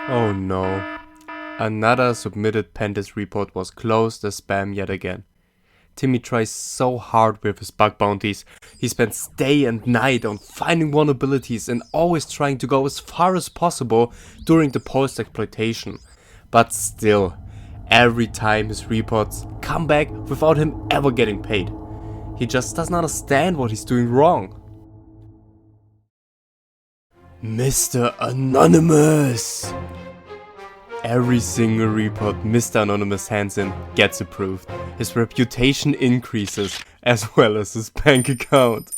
Oh no. Another submitted pentest report was closed as spam yet again. Timmy tries so hard with his bug bounties. He spends day and night on finding vulnerabilities and always trying to go as far as possible during the post-exploitation. But still, every time his reports come back without him ever getting paid. He just doesn't understand what he's doing wrong. Mr. Anonymous! Every single report Mr. Anonymous hands in gets approved. His reputation increases, as well as his bank account.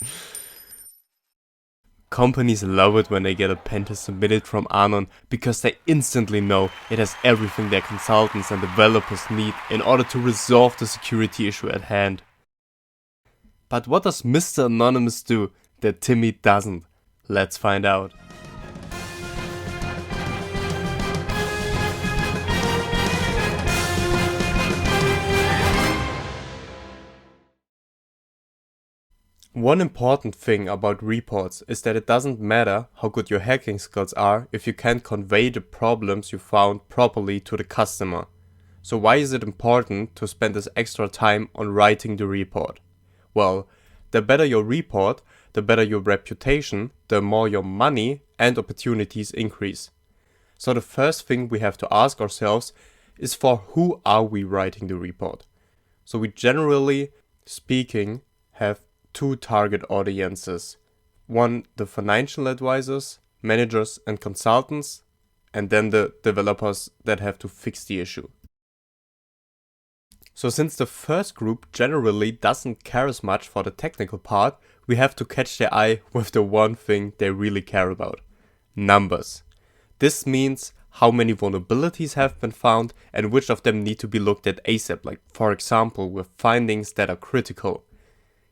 Companies love it when they get a pentest submitted from Anon because they instantly know it has everything their consultants and developers need in order to resolve the security issue at hand. But what does Mr. Anonymous do that Timmy doesn't? Let's find out. One important thing about reports is that it doesn't matter how good your hacking skills are if you can't convey the problems you found properly to the customer. So why is it important to spend this extra time on writing the report? Well, the better your report, the better your reputation, the more your money and opportunities increase. So the first thing we have to ask ourselves is for who are we writing the report? So we generally speaking have two target audiences. One, the financial advisors, managers and consultants, and then the developers that have to fix the issue. So since the first group generally doesn't care as much for the technical part, we have to catch their eye with the one thing they really care about: numbers. This means how many vulnerabilities have been found and which of them need to be looked at ASAP, like for example with findings that are critical.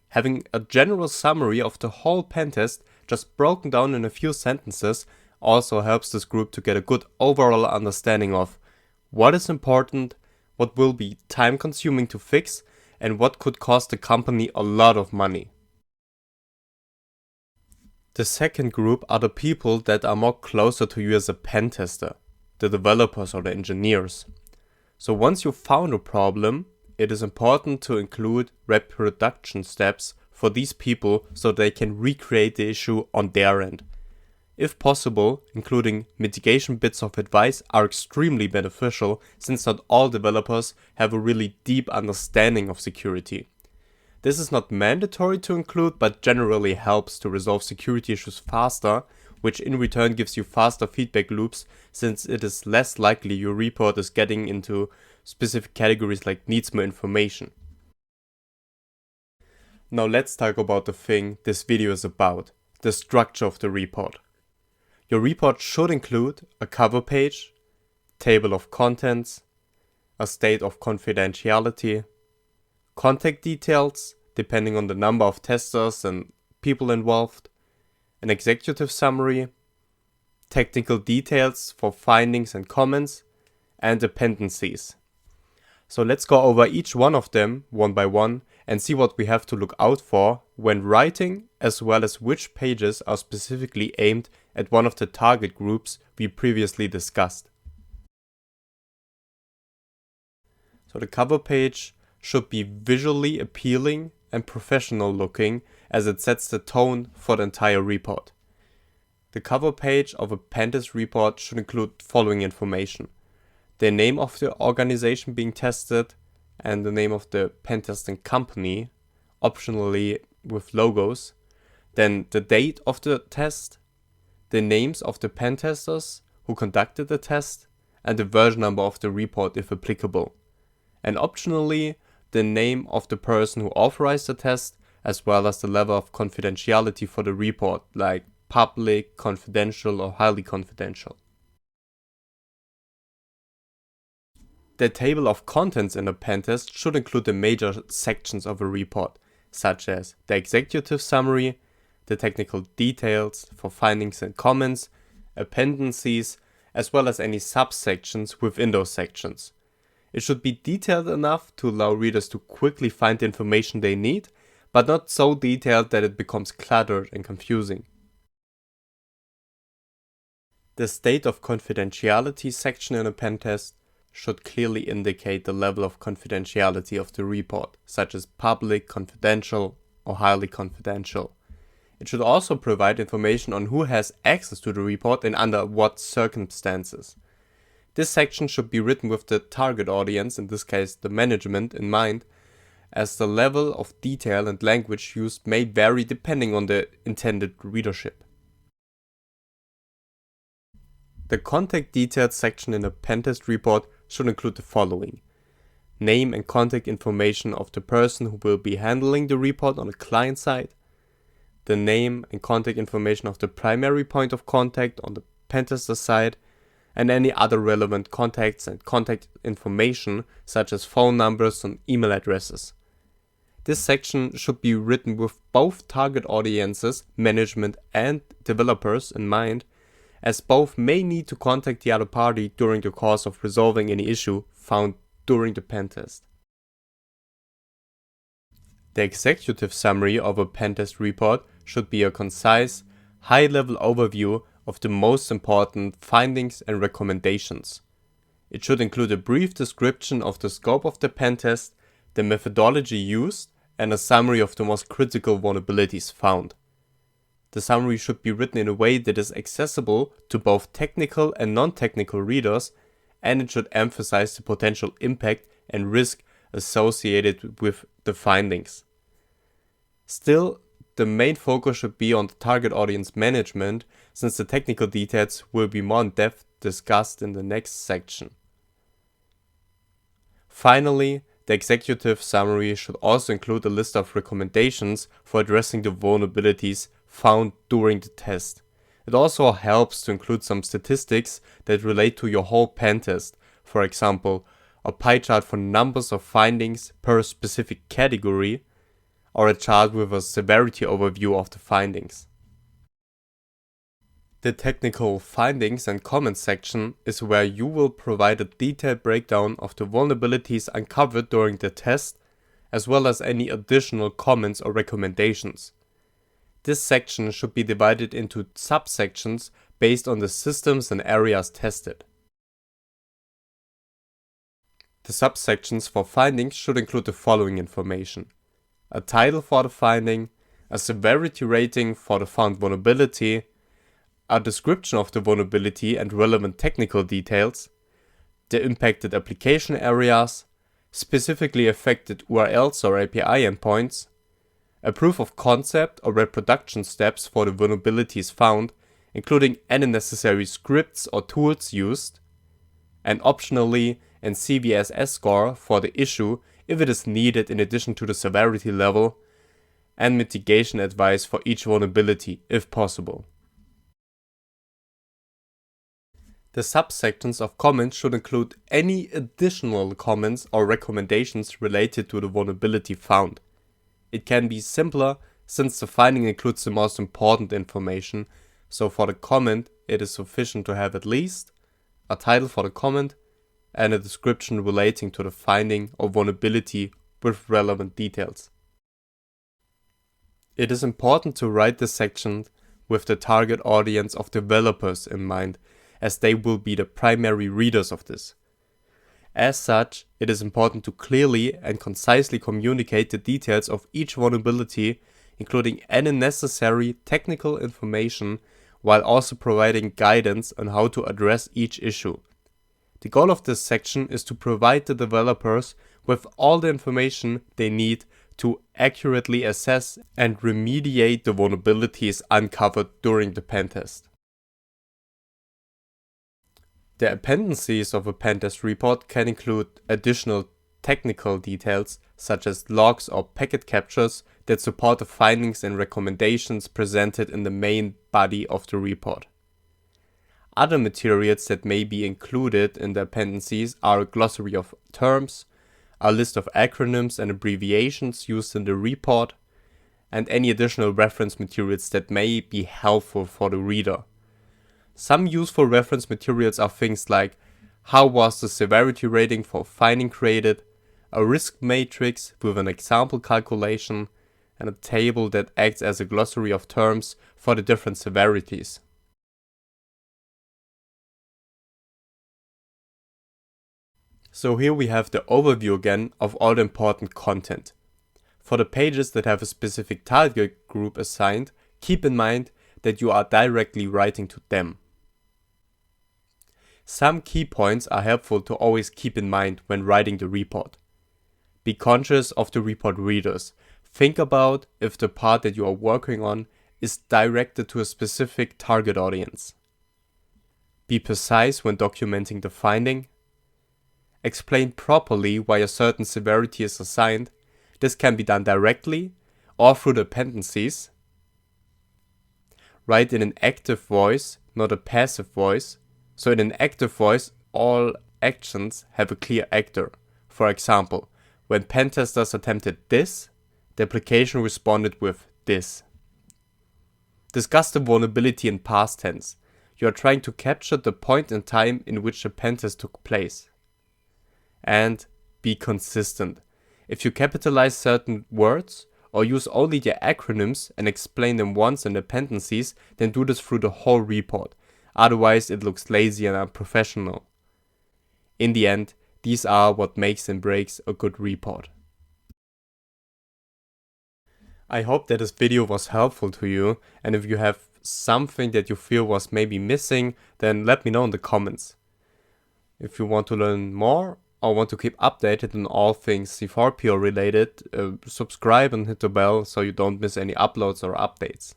Having a general summary of the whole pentest just broken down in a few sentences also helps this group to get a good overall understanding of what is important, what will be time consuming to fix, and what could cost the company a lot of money. The second group are the people that are more closer to you as a pen tester, the developers or the engineers. So once you found a problem, it is important to include reproduction steps for these people so they can recreate the issue on their end. If possible, including mitigation bits of advice are extremely beneficial since not all developers have a really deep understanding of security. This is not mandatory to include, but generally helps to resolve security issues faster, which in return gives you faster feedback loops since it is less likely your report is getting into specific categories like needs more information. Now let's talk about the thing this video is about, the structure of the report. Your report should include a cover page, table of contents, a state of confidentiality, contact details depending on the number of testers and people involved, an executive summary, technical details for findings and comments, and appendices. So let's go over each one of them one by one and see what we have to look out for when writing, as well as which pages are specifically aimed at one of the target groups we previously discussed. So the cover page should be visually appealing and professional looking as it sets the tone for the entire report. The cover page of a pentest report should include following information: the name of the organization being tested and the name of the pentesting company, optionally with logos, then the date of the test, the names of the pentesters who conducted the test, and the version number of the report if applicable, and optionally the name of the person who authorized the test, as well as the level of confidentiality for the report, like public, confidential, or highly confidential. The table of contents in a pentest should include the major sections of a report, such as the executive summary, the technical details for findings and comments, appendices, as well as any subsections within those sections. It should be detailed enough to allow readers to quickly find the information they need, but not so detailed that it becomes cluttered and confusing. The state of confidentiality section in a pentest should clearly indicate the level of confidentiality of the report, such as public, confidential, or highly confidential. It should also provide information on who has access to the report and under what circumstances. This section should be written with the target audience, in this case the management, in mind, as the level of detail and language used may vary depending on the intended readership. The contact details section in a pentest report should include the following: name and contact information of the person who will be handling the report on the client side, the name and contact information of the primary point of contact on the pentester side, and any other relevant contacts and contact information such as phone numbers and email addresses. This section should be written with both target audiences, management and developers in mind, as both may need to contact the other party during the course of resolving any issue found during the pentest. The executive summary of a pentest report should be a concise, high-level overview of the most important findings and recommendations. It should include a brief description of the scope of the pentest, the methodology used, and a summary of the most critical vulnerabilities found. The summary should be written in a way that is accessible to both technical and non-technical readers, and it should emphasize the potential impact and risk associated with the findings. Still, the main focus should be on the target audience management, since the technical details will be more in depth discussed in the next section. Finally, the executive summary should also include a list of recommendations for addressing the vulnerabilities found during the test. It also helps to include some statistics that relate to your whole pentest, for example, a pie chart for numbers of findings per specific category, or a chart with a severity overview of the findings. The technical findings and comments section is where you will provide a detailed breakdown of the vulnerabilities uncovered during the test, as well as any additional comments or recommendations. This section should be divided into subsections based on the systems and areas tested. The subsections for findings should include the following information: a title for the finding, a severity rating for the found vulnerability, a description of the vulnerability and relevant technical details, the impacted application areas, specifically affected URLs or API endpoints, a proof of concept or reproduction steps for the vulnerabilities found, including any necessary scripts or tools used, and optionally an CVSS score for the issue if it is needed in addition to the severity level, and mitigation advice for each vulnerability if possible. The subsections of comments should include any additional comments or recommendations related to the vulnerability found. It can be simpler since the finding includes the most important information, so for the comment it is sufficient to have at least a title for the comment and a description relating to the finding or vulnerability with relevant details. It is important to write this section with the target audience of developers in mind, as they will be the primary readers of this. As such, it is important to clearly and concisely communicate the details of each vulnerability, including any necessary technical information, while also providing guidance on how to address each issue. The goal of this section is to provide the developers with all the information they need to accurately assess and remediate the vulnerabilities uncovered during the pentest. The appendencies of a pentest report can include additional technical details such as logs or packet captures that support the findings and recommendations presented in the main body of the report. Other materials that may be included in the appendices are a glossary of terms, a list of acronyms and abbreviations used in the report, and any additional reference materials that may be helpful for the reader. Some useful reference materials are things like how was the severity rating for finding created, a risk matrix with an example calculation, and a table that acts as a glossary of terms for the different severities. So here we have the overview again of all the important content. For the pages that have a specific target group assigned, keep in mind that you are directly writing to them. Some key points are helpful to always keep in mind when writing the report. Be conscious of the report readers. Think about if the part that you are working on is directed to a specific target audience. Be precise when documenting the finding. Explain properly why a certain severity is assigned. This can be done directly or through the appendencies. Write in an active voice, not a passive voice. So in an active voice, all actions have a clear actor. For example, when pentesters attempted this, the application responded with this. Discuss the vulnerability in past tense. You are trying to capture the point in time in which the pentest took place. And be consistent. If you capitalize certain words or use only the acronyms and explain them once in the appendices, then do this through the whole report. Otherwise it looks lazy and unprofessional. In the end, these are what makes and breaks a good report. I hope that this video was helpful to you, and if you have something that you feel was maybe missing, then let me know in the comments. If you want to learn more or want to keep updated on all things C4PO related, subscribe and hit the bell so you don't miss any uploads or updates.